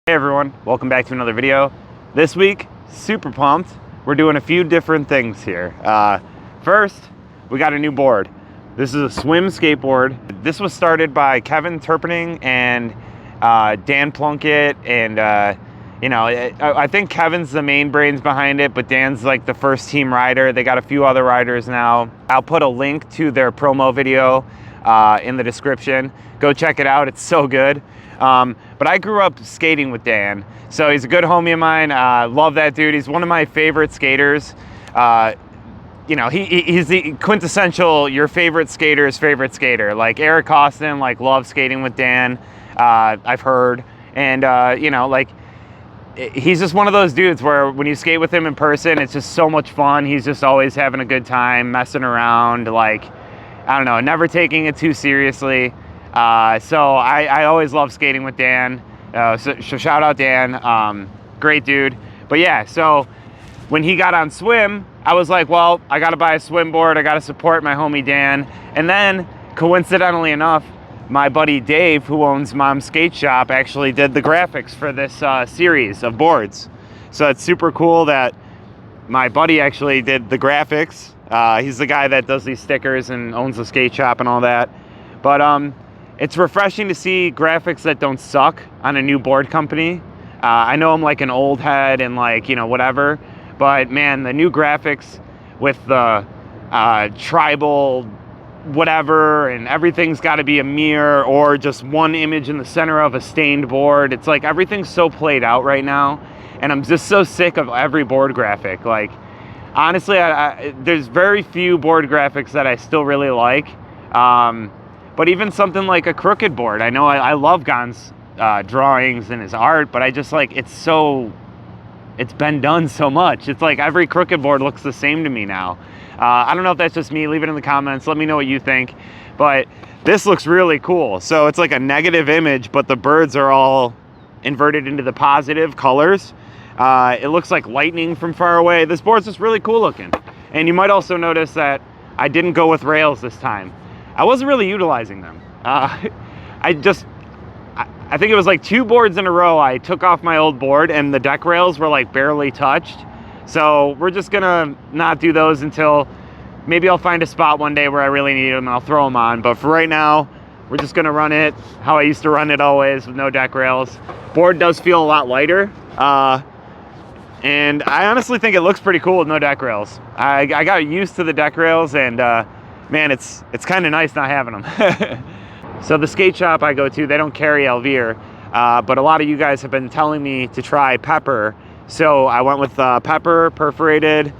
Hey everyone, welcome back to another video. This week, super pumped. We're doing a few different things here. First, we got a new board. This is a swim skateboard. This was started by Kevin Turpinning and Dan Plunkett, and I think Kevin's the main brains behind it, but Dan's like the first team rider. They got a few other riders now. I'll put a link to their promo video in the description. Go check it out, it's so good. But I grew up skating with Dan, so he's a good homie of mine. Love that dude. He's one of my favorite skaters. He's the quintessential your favorite skater's favorite skater. Like Eric Costin, loves skating with Dan. I've heard, and he's just one of those dudes where when you skate with him in person, it's just so much fun. He's just always having a good time, messing around. I don't know, never taking it too seriously. So I always love skating with Dan. So shout out Dan, great dude. But yeah, so when he got on swim, I was like, well, I gotta buy a swim board. I gotta support my homie Dan. And then coincidentally enough, my buddy Dave, who owns Mom's Skate Shop, actually did the graphics for this series of boards. So it's super cool that my buddy actually did the graphics. He's the guy that does these stickers and owns the skate shop and all that. But it's refreshing to see graphics that don't suck on a new board company. I know I'm like an old head and whatever, but man, the new graphics with the tribal whatever, and everything's got to be a mirror or just one image in the center of a stained board. It's like everything's so played out right now, and I'm just so sick of every board graphic. Honestly, there's very few board graphics that I still really like. But even something like a crooked board, I know I love Gon's drawings and his art, but I just it's been done so much. It's like every crooked board looks the same to me now. I don't know if that's just me. Leave it in the comments. Let me know what you think. But this looks really cool. So it's like a negative image, but the birds are all inverted into the positive colors. It looks like lightning from far away. This board's just really cool looking. And you might also notice that I didn't go with rails this time. I wasn't really utilizing them. I think it was like 2 boards in a row. I took off my old board and the deck rails were barely touched. So we're just gonna not do those until maybe I'll find a spot one day where I really need them and I'll throw them on. But for right now, we're just gonna run it how I used to run it always, with no deck rails. Board does feel a lot lighter. And I honestly think it looks pretty cool with no deck rails. I got used to the deck rails, and man, it's kind of nice not having them. So the skate shop I go to, they don't carry Elvire, but a lot of you guys have been telling me to try Pepper. So I went with Pepper perforated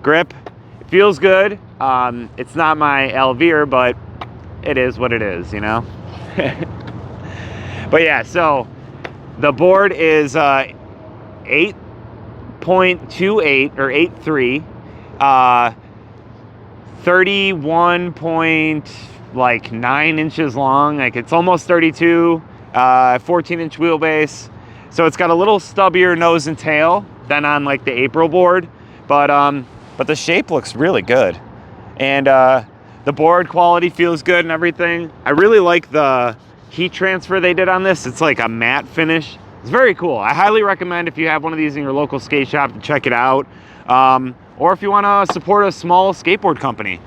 grip. It feels good. It's not my Elvire, but it is what it is, you know? But yeah, so the board is 8.28 or 8.3, 31.9 inches long. It's almost 32, 14-inch wheelbase. So it's got a little stubbier nose and tail than on the April board, but the shape looks really good, and the board quality feels good and everything. I really like the heat transfer they did on this. It's like a matte finish. It's very cool. I highly recommend, if you have one of these in your local skate shop, to check it out. Or if you want to support a small skateboard company.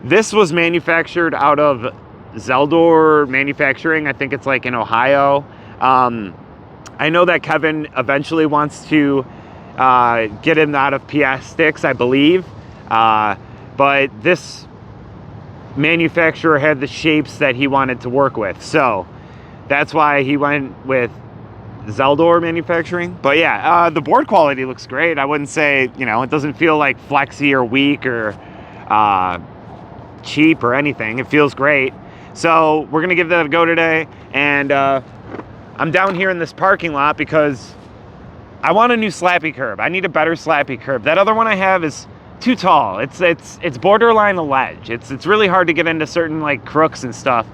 This was manufactured out of Zeldor Manufacturing. I think it's in Ohio. I know that Kevin eventually wants to get him out of PS sticks, I believe. But this manufacturer had the shapes that he wanted to work with. So that's why he went with Zeldor Manufacturing. But yeah, the board quality looks great. I wouldn't say, it doesn't feel flexy or weak or cheap or anything. It feels great. So we're gonna give that a go today. And I'm down here in this parking lot because I want a new slappy curb. I need a better slappy curb. That other one I have is too tall. It's borderline a ledge. It's really hard to get into certain crooks and stuff.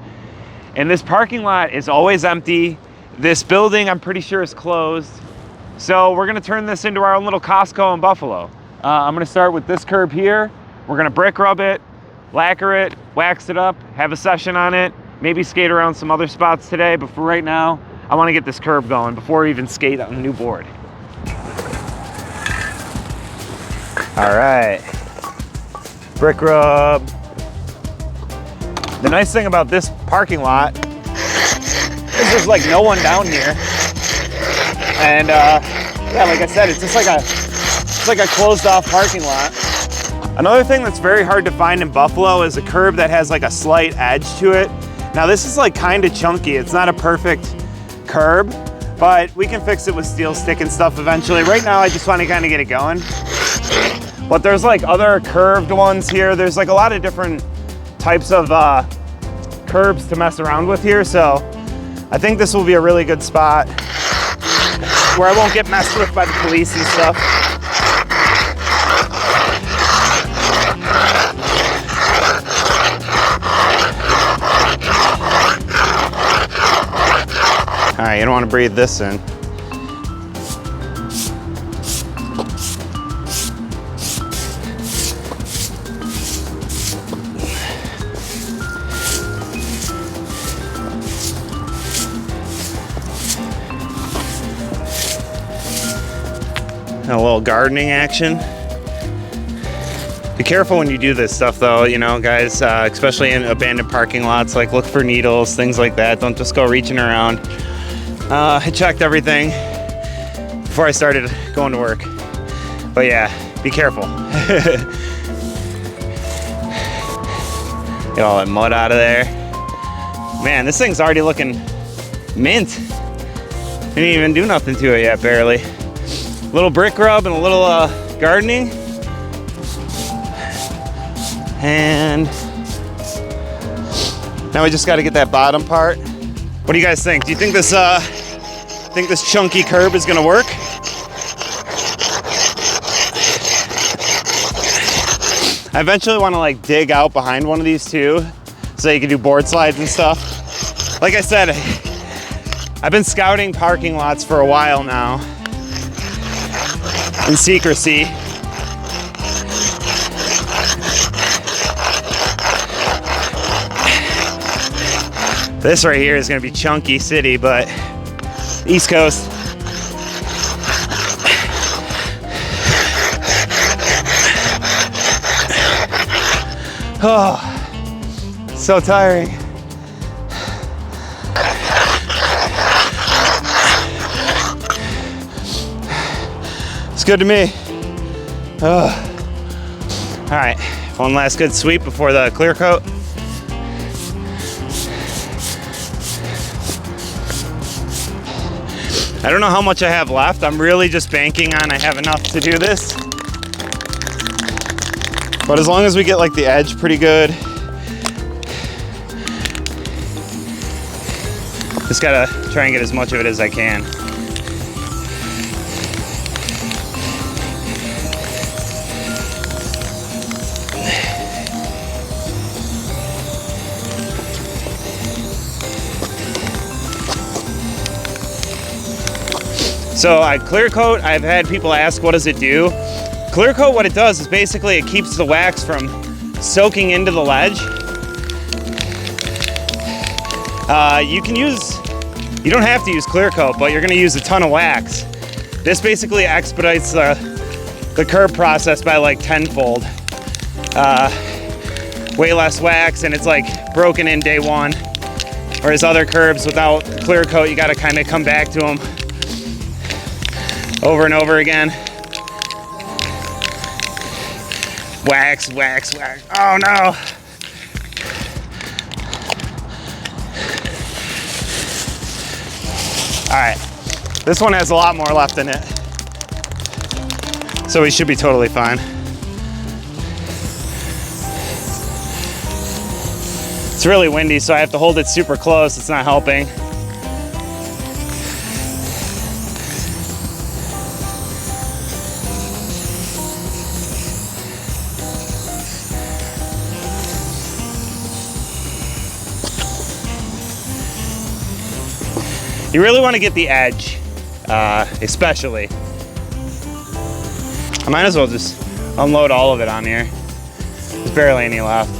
And this parking lot is always empty. This building, I'm pretty sure, is closed. So we're gonna turn this into our own little Costco in Buffalo. I'm gonna start with this curb here. We're gonna brick rub it, lacquer it, wax it up, have a session on it, maybe skate around some other spots today, but for right now, I want to get this curb going before we even skate on a new board. All right, brick rub. The nice thing about this parking lot is there's like no one down here. And yeah, like I said, it's just like a closed off parking lot. Another thing that's very hard to find in Buffalo is a curb that has like a slight edge to it. Now this is like kind of chunky. It's not a perfect curb, but we can fix it with steel stick and stuff eventually. Right now I just want to kind of get it going. But there's like other curved ones here. There's like a lot of different types of curbs to mess around with here. So I think this will be a really good spot where I won't get messed with by the police and stuff. All right, you don't want to breathe this in. A little gardening action. Be careful when you do this stuff though, you know, guys, especially in abandoned parking lots, like look for needles, things like that. Don't just go reaching around. I checked everything before I started going to work. But yeah, be careful. Get all that mud out of there. Man, this thing's already looking mint. Didn't even do nothing to it yet, barely. Little brick rub and a little gardening. And now we just got to get that bottom part. What do you guys think? Do you think this chunky curb is gonna work? I eventually want to like dig out behind one of these too, so you can do board slides and stuff. Like I said, I've been scouting parking lots for a while now in secrecy. This right here is gonna be chunky city, but East Coast. Oh, so tiring. It's good to me. Oh. All right, one last good sweep before the clear coat. I don't know how much I have left. I'm really just banking on I have enough to do this. But as long as we get like the edge pretty good. Just gotta try and get as much of it as I can. So I clear coat, I've had people ask what does it do? Clear coat, what it does is basically it keeps the wax from soaking into the ledge. You don't have to use clear coat, but you're gonna use a ton of wax. This basically expedites the curb process by like tenfold. Way less wax and it's like broken in day one. Whereas other curbs without clear coat, you gotta kind of come back to them over and over again. Wax, wax, wax. Oh no. All right, this one has a lot more left in it. So we should be totally fine. It's really windy, so I have to hold it super close. It's not helping. You really want to get the edge, especially. I might as well just unload all of it on here. There's barely any left.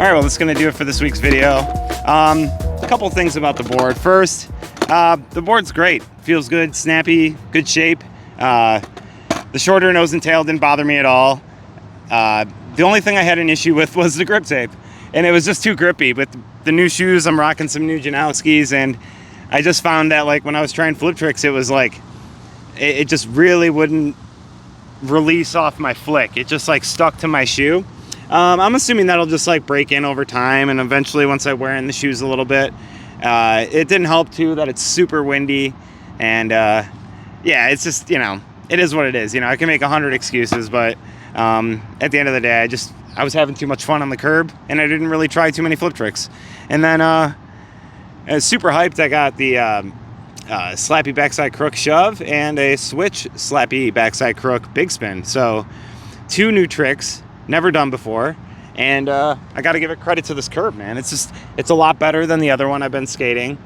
All right, well, that's gonna do it for this week's video. A couple things about the board. First, the board's great. Feels good, snappy, good shape. The shorter nose and tail didn't bother me at all. The only thing I had an issue with was the grip tape, and it was just too grippy. With the new shoes, I'm rocking some new Janowskis, and I just found that like when I was trying flip tricks, it was like, it just really wouldn't release off my flick. It just like stuck to my shoe. I'm assuming that'll just like break in over time, and eventually once I wear in the shoes a little bit. It didn't help too that it's super windy, and yeah, it's just, you know, it is what it is. You know, I can make 100 excuses, but at the end of the day, I was having too much fun on the curb, and I didn't really try too many flip tricks. And then I was super hyped. I got the slappy backside crook shove and a switch slappy backside crook big spin. So 2 new tricks, never done before. And I got to give it credit to this curb, man. It's a lot better than the other one I've been skating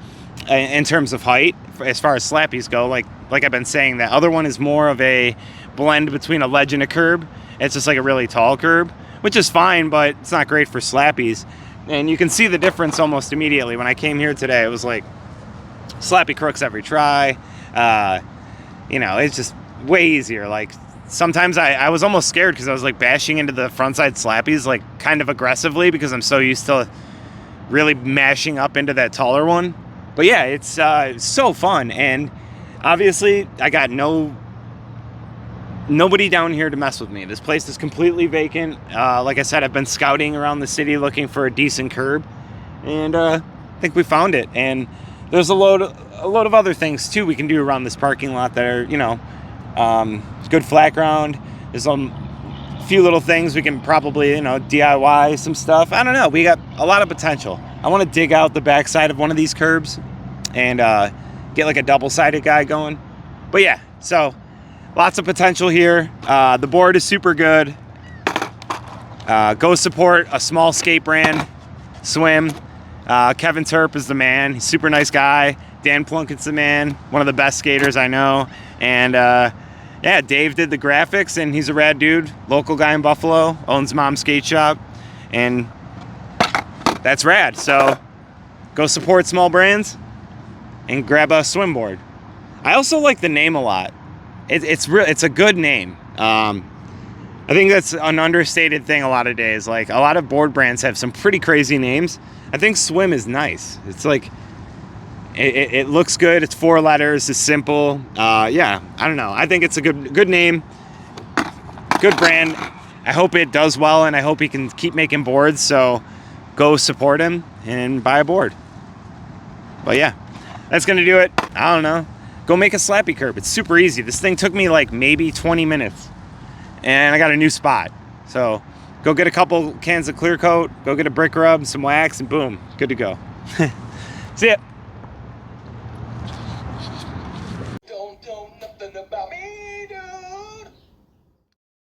in terms of height. As far as slappies go, like I've been saying, that other one is more of a blend between a ledge and a curb. It's just like a really tall curb, which is fine, but it's not great for slappies. And you can see the difference almost immediately. When I came here today, it was like slappy crooks every try. You know, it's just way easier. Like sometimes I was almost scared because I was like bashing into the frontside slappies like kind of aggressively because I'm so used to really mashing up into that taller one. But yeah, it's so fun. And obviously I got nobody down here to mess with me. This place is completely vacant. Like I said, I've been scouting around the city looking for a decent curb, and I think we found it. And there's a load of other things too we can do around this parking lot that are, you know, good flat ground. There's a few little things we can probably, you know, DIY some stuff. I don't know. We got a lot of potential. I want to dig out the backside of one of these curbs and get like a double-sided guy going. But yeah, so lots of potential here. The board is super good. Go support a small skate brand, Swim. Kevin Turp is the man. He's a super nice guy. Dan Plunkett's the man, one of the best skaters I know. And yeah, Dave did the graphics, and he's a rad dude. Local guy in Buffalo, owns Mom's Skate Shop, and that's rad. So go support small brands and grab a swim board. I also like the name a lot. It's a good name. I think that's an understated thing a lot of days. Like a lot of board brands have some pretty crazy names. I think Swim is nice. It's like, it looks good. It's 4 letters. It's simple. Yeah, I don't know. I think it's a good name, good brand. I hope it does well, and I hope he can keep making boards. So go support him and buy a board. But yeah, that's gonna do it. I don't know. Go make a slappy curb. It's super easy. This thing took me like maybe 20 minutes, and I got a new spot. So go get a couple cans of clear coat, go get a brick rub, some wax, and boom, good to go. See ya.